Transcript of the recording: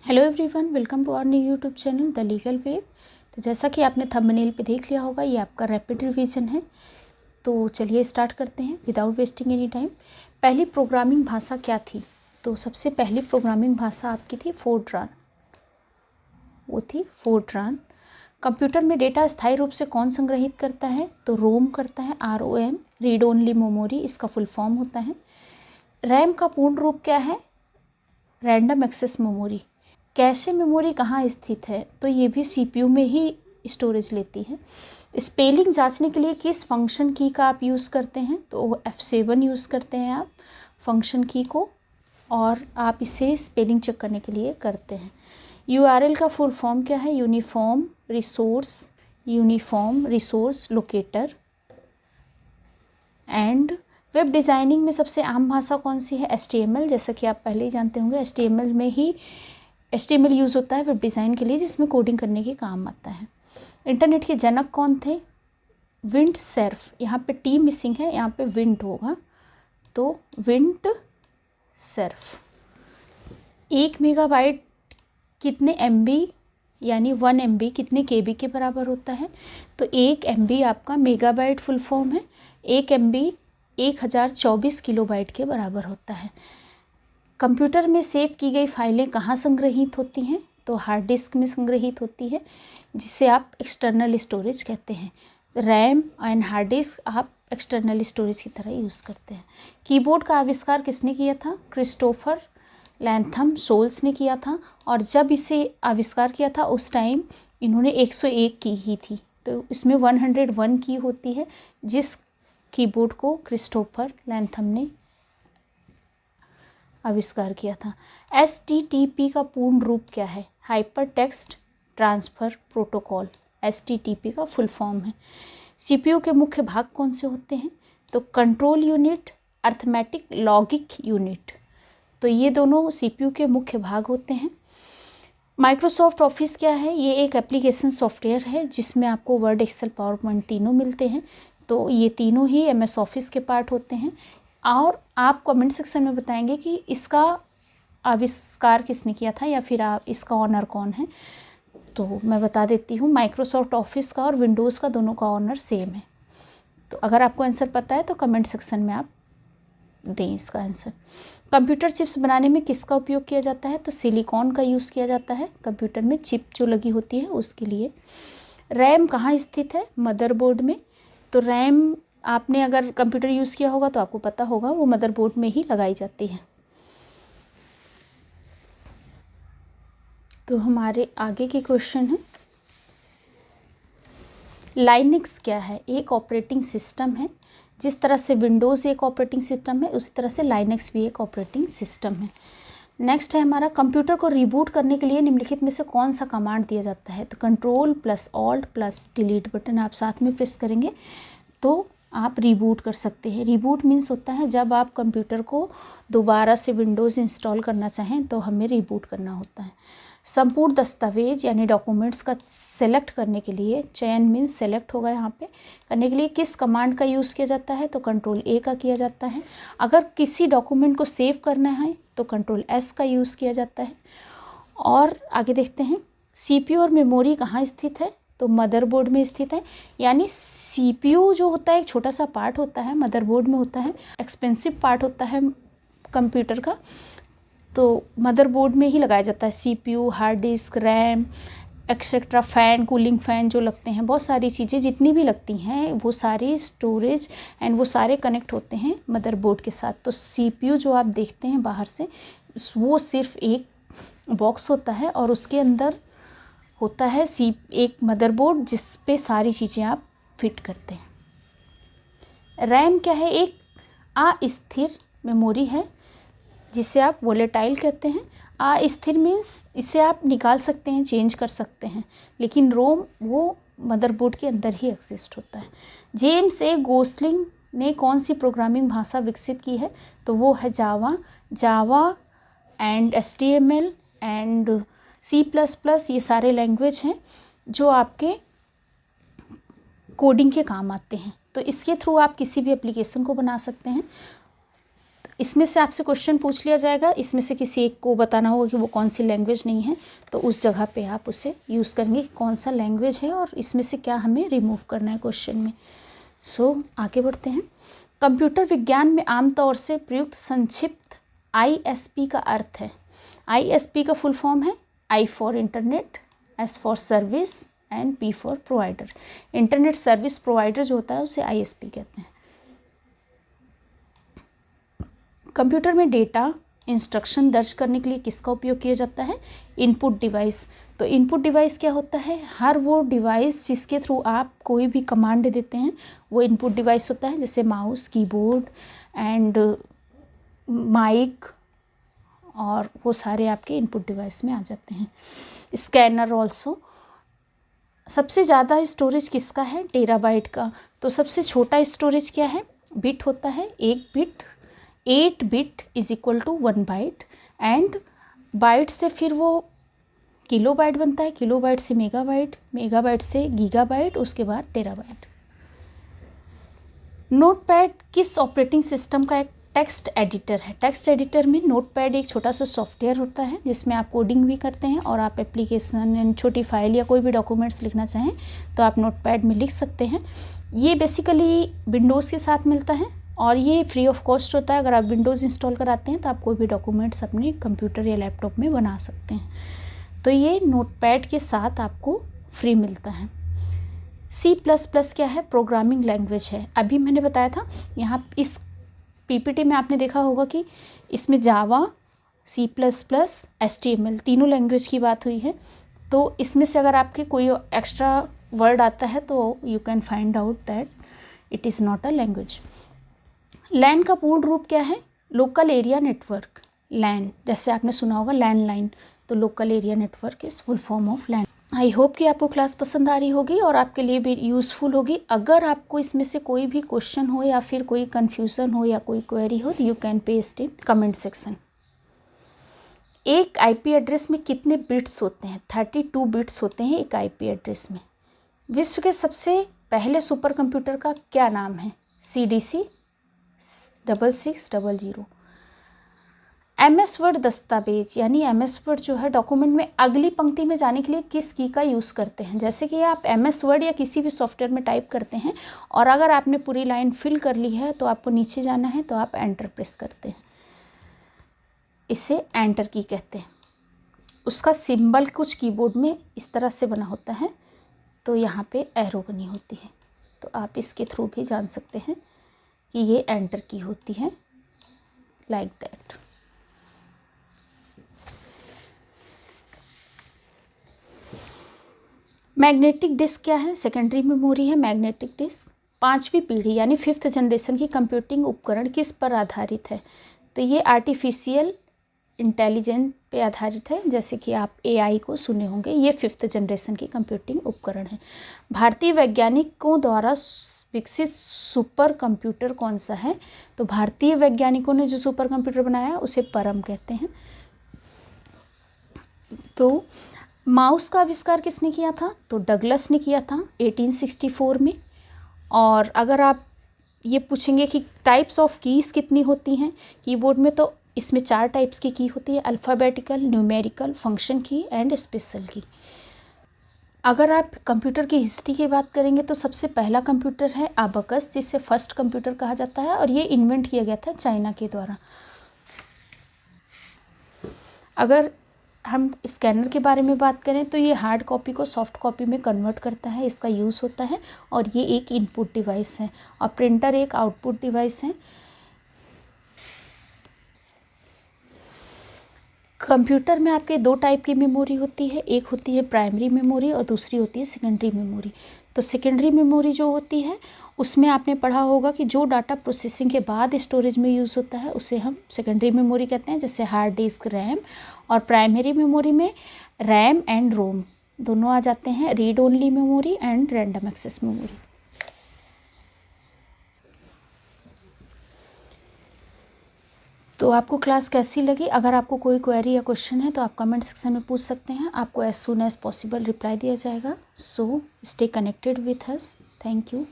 Hello everyone, welcome to our new YouTube channel the legal web. तो जैसा कि आपने थंबनेल पे देख लिया होगा, ये आपका रैपिड रिवीजन है। तो चलिए स्टार्ट करते हैं विदाउट वेस्टिंग एनी टाइम। पहली प्रोग्रामिंग भाषा क्या थी? तो सबसे पहली प्रोग्रामिंग भाषा आपकी थी फोर्ट्रान। वो थी फोर्ट्रान। कंप्यूटर में डेटा स्थायी रूप से कौन संग्रहित करता है? तो रोम करता है, ROM, रीड ओनली मेमोरी इसका फुल फॉर्म होता है। रैम का पूर्ण रूप क्या है? Random access memory. Cache memory कहाँ स्थित है? तो ये भी CPU में ही स्टोरेज लेती है। स्पेलिंग जांचने के लिए किस फंक्शन की का आप यूज़ करते हैं? तो F7 यूज़ करते हैं आप फंक्शन की को, और आप इसे स्पेलिंग चेक करने के लिए करते हैं। URL का फुल फॉर्म क्या है? Uniform resource locator. And web designing में सबसे आम भाषा कौन सी है? HTML। जैसा कि आप पहले ही जानते होंगे, HTML यूज़ होता है वेब डिज़ाइन के लिए, जिसमें कोडिंग करने के काम आता है। इंटरनेट के जनक कौन थे? Wind Surf. यहाँ पे टी मिसिंग है, यहाँ पे विंड होगा, तो विंड सर्फ। 1 मेगाबाइट कितने MB यानी 1 MB कितने KB के बराबर होता है? तो 1 MB आपका मेगाबाइट फुल फॉर्म है। 1 MB 1024 किलोबाइट के बराबर होता है। कंप्यूटर में सेव की गई फाइलें कहाँ संग्रहित होती हैं? तो हार्ड डिस्क में संग्रहित होती है, जिसे आप एक्सटर्नल स्टोरेज कहते हैं। रैम एंड हार्ड डिस्क आप एक्सटर्नल स्टोरेज की तरह यूज़ करते हैं। कीबोर्ड का आविष्कार किसने किया था? क्रिस्टोफर लैंथम सोल्स ने किया था, और जब इसे आविष्कार किया था उस टाइम इन्होंने 101 की ही थी, तो इसमें 101 की होती है, जिस कीबोर्ड को क्रिस्टोफर लैंथम ने आविष्कार किया था। HTTP का पूर्ण रूप क्या है? Hyper text transfer protocol HTTP का फुल फॉर्म है। CPU के मुख्य भाग कौन से होते हैं? तो control unit, arithmetic, logic unit. तो ये दोनों CPU के मुख्य भाग होते हैं। माइक्रोसॉफ्ट ऑफिस क्या है? ये एक एप्लीकेशन सॉफ्टवेयर है जिसमें आपको वर्ड, एक्सेल, पावर पॉइंट तीनों मिलते हैं। तो ये तीनों ही MS ऑफिस के पार्ट होते हैं। और आप कमेंट सेक्शन में बताएंगे कि इसका आविष्कार किसने किया था, या फिर आप इसका ऑनर कौन है। तो मैं बता देती हूँ, माइक्रोसॉफ्ट ऑफिस का और विंडोज़ का दोनों का ऑनर सेम है। तो अगर आपको आंसर पता है तो कमेंट सेक्शन में आप दें इसका आंसर। कंप्यूटर चिप्स बनाने में किसका उपयोग किया जाता है? तो सिलिकॉन का यूज़ किया जाता है कंप्यूटर में चिप जो लगी होती है उसके लिए। रैम कहाँ स्थित है? मदरबोर्ड में। तो रैम आपने अगर कंप्यूटर यूज़ किया होगा तो आपको पता होगा, वो मदरबोर्ड में ही लगाई जाती है। तो हमारे आगे के क्वेश्चन है, लाइनक्स क्या है? एक ऑपरेटिंग सिस्टम है। जिस तरह से विंडोज़ एक ऑपरेटिंग सिस्टम है, उसी तरह से लाइनक्स भी एक ऑपरेटिंग सिस्टम है। नेक्स्ट है हमारा, कंप्यूटर को रिबूट करने के लिए निम्नलिखित में से कौन सा कमांड दिया जाता है? तो Ctrl+Alt+Delete बटन आप साथ में प्रेस करेंगे तो आप रिबूट कर सकते हैं। रिबूट मीन्स होता है जब आप कंप्यूटर को दोबारा से विंडोज़ इंस्टॉल करना चाहें तो हमें रिबूट करना होता है। संपूर्ण दस्तावेज यानी डॉक्यूमेंट्स का सेलेक्ट करने के लिए, चयन मीन्स सेलेक्ट होगा यहाँ पे, करने के लिए किस कमांड का यूज़ किया जाता है? तो Ctrl+A का किया जाता है। अगर किसी डॉक्यूमेंट को सेव करना है तो Ctrl+S का यूज़ किया जाता है। और आगे देखते हैं, CPU और मेमोरी कहाँ स्थित है? तो मदरबोर्ड में स्थित है। यानी CPU जो होता है एक छोटा सा पार्ट होता है, मदरबोर्ड में होता है, एक्सपेंसिव पार्ट होता है कंप्यूटर का, तो मदरबोर्ड में ही लगाया जाता है। CPU, hard disk, RAM etcetera, fan, cooling fan जो लगते हैं, बहुत सारी चीज़ें जितनी भी लगती हैं वो सारी स्टोरेज एंड वो सारे कनेक्ट होते हैं मदरबोर्ड के साथ। तो CPU जो आप देखते हैं बाहर से, वो सिर्फ एक बॉक्स होता है और उसके अंदर होता है एक मदरबोर्ड जिस पे सारी चीज़ें आप फिट करते हैं। रैम क्या है? एक अस्थिर मेमोरी है जिसे आप वोलेटाइल कहते हैं। अस्थिर मीन्स इसे आप निकाल सकते हैं, चेंज कर सकते हैं, लेकिन रोम वो मदरबोर्ड के अंदर ही एग्जिस्ट होता है। जेम्स ए गोसलिंग ने कौन सी प्रोग्रामिंग भाषा विकसित की है? तो वो है Java and HTML and C++। ये सारे लैंग्वेज हैं जो आपके कोडिंग के काम आते हैं। तो इसके थ्रू आप किसी भी एप्लीकेशन को बना सकते हैं। इसमें से आपसे क्वेश्चन पूछ लिया जाएगा, इसमें से किसी एक को बताना होगा कि वो कौन सी लैंग्वेज नहीं है, तो उस जगह पे आप उसे यूज़ करेंगे कि कौन सा लैंग्वेज है और इसमें से क्या हमें रिमूव करना है क्वेश्चन में। सो आगे बढ़ते हैं। कंप्यूटर विज्ञान में आमतौर से प्रयुक्त संक्षिप्त ISP का अर्थ है। ISP का फुल फॉर्म है I for internet, S for service and P for provider. Internet service provider जो होता है उसे ISP कहते हैं। कंप्यूटर में डेटा इंस्ट्रक्शन दर्ज करने के लिए किसका उपयोग किया जाता है? Input device. तो इनपुट डिवाइस क्या होता है? हर वो डिवाइस जिसके थ्रू आप कोई भी कमांड देते हैं वो इनपुट डिवाइस होता है, जैसे माउस, कीबोर्ड एंड माइक, और वो सारे आपके इनपुट डिवाइस में आ जाते हैं। Scanner also. सबसे ज़्यादा स्टोरेज किसका है? टेराबाइट का। तो सबसे छोटा स्टोरेज क्या है? बिट होता है, 1 bit. 8 bit is equal to 1 byte, and byte से फिर वो किलोबाइट बनता है, किलोबाइट से मेगाबाइट, मेगाबाइट से गीगाबाइट, उसके बाद टेराबाइट। नोटपैड किस ऑपरेटिंग सिस्टम का एक टेक्स्ट एडिटर है? टेक्स्ट एडिटर में नोटपैड एक छोटा सा सॉफ्टवेयर होता है जिसमें आप कोडिंग भी करते हैं और आप एप्लीकेशन, छोटी फाइल या कोई भी डॉक्यूमेंट्स लिखना चाहें तो आप नोटपैड में लिख सकते हैं। ये बेसिकली विंडोज़ के साथ मिलता है और ये फ्री ऑफ कॉस्ट होता है। अगर आप विंडोज़ इंस्टॉल कराते हैं तो आप कोई भी डॉक्यूमेंट्स अपने कंप्यूटर या लैपटॉप में बना सकते हैं। तो ये नोटपैड के साथ आपको फ्री मिलता है। C++ क्या है? प्रोग्रामिंग लैंग्वेज है। अभी मैंने बताया था, यहाँ इस PPT में आपने देखा होगा कि इसमें जावा, C++, HTML तीनों लैंग्वेज की बात हुई है। तो इसमें से अगर आपके कोई एक्स्ट्रा वर्ड आता है तो you can find out that it is not a language. LAN का पूर्ण रूप क्या है? Local area network. लैन, जैसे आपने सुना होगा लैंडलाइन, तो local area network is full form of LAN. I hope कि आपको क्लास पसंद आ रही होगी और आपके लिए भी यूज़फुल होगी। अगर आपको इसमें से कोई भी क्वेश्चन हो या फिर कोई कन्फ्यूज़न हो या कोई क्वेरी हो तो you can paste in comment section. एक IP एड्रेस में कितने बिट्स होते हैं? 32 बिट्स होते हैं एक IP एड्रेस में। विश्व के सबसे पहले सुपर कंप्यूटर का क्या नाम है? CDC 6600। MS वर्ड दस्तावेज यानी MS वर्ड जो है डॉक्यूमेंट में अगली पंक्ति में जाने के लिए किस की का यूज़ करते हैं? जैसे कि आप MS वर्ड या किसी भी सॉफ्टवेयर में टाइप करते हैं और अगर आपने पूरी लाइन फिल कर ली है तो आपको नीचे जाना है तो आप एंटर प्रेस करते हैं, इसे एंटर की कहते हैं। उसका सिंबल कुछ कीबोर्ड में इस तरह से बना होता है, तो यहाँ पे एरो बनी होती है, तो आप इसके थ्रू भी जान सकते हैं कि ये एंटर की होती है, लाइक दैट। मैग्नेटिक डिस्क क्या है? सेकेंडरी मेमोरी है मैग्नेटिक डिस्क। 5वीं पीढ़ी यानी 5th जनरेशन की कंप्यूटिंग उपकरण किस पर आधारित है? तो ये आर्टिफिशियल इंटेलिजेंस पे आधारित है, जैसे कि आप AI को सुने होंगे। ये 5th जनरेशन की कंप्यूटिंग उपकरण है। भारतीय वैज्ञानिकों द्वारा विकसित सुपर कंप्यूटर कौन सा है? तो भारतीय वैज्ञानिकों ने जो सुपर कंप्यूटर बनाया उसे परम कहते हैं। तो माउस का आविष्कार किसने किया था? तो डगलस ने किया था 1864 में। और अगर आप ये पूछेंगे कि टाइप्स ऑफ कीज़ कितनी होती हैं कीबोर्ड में, तो इसमें 4 टाइप्स की की होती है, अल्फ़ाबेटिकल, न्यूमेरिकल, फंक्शन की एंड स्पेशल की। अगर आप कंप्यूटर की हिस्ट्री की बात करेंगे तो सबसे पहला कंप्यूटर है अबकस, जिसे फर्स्ट कंप्यूटर कहा जाता है और ये इन्वेंट किया गया था चाइना के द्वारा। अगर हम स्कैनर के बारे में बात करें तो ये हार्ड कॉपी को सॉफ्ट कॉपी में कन्वर्ट करता है, इसका यूज़ होता है, और ये एक इनपुट डिवाइस है, और प्रिंटर एक आउटपुट डिवाइस है। कंप्यूटर में आपके 2 टाइप की मेमोरी होती है, एक होती है प्राइमरी मेमोरी और दूसरी होती है सेकेंडरी मेमोरी। तो सेकेंडरी मेमोरी जो होती है उसमें आपने पढ़ा होगा कि जो डाटा प्रोसेसिंग के बाद स्टोरेज में यूज़ होता है उसे हम सेकेंडरी मेमोरी कहते हैं, जैसे हार्ड डिस्क, रैम। और प्राइमरी मेमोरी में रैम एंड रोम दोनों आ जाते हैं, read only memory and random access memory. तो आपको क्लास कैसी लगी? अगर आपको कोई क्वेरी या क्वेश्चन है तो आप कमेंट सेक्शन में पूछ सकते हैं, आपको as soon as possible reply दिया जाएगा। So stay connected with us. Thank you.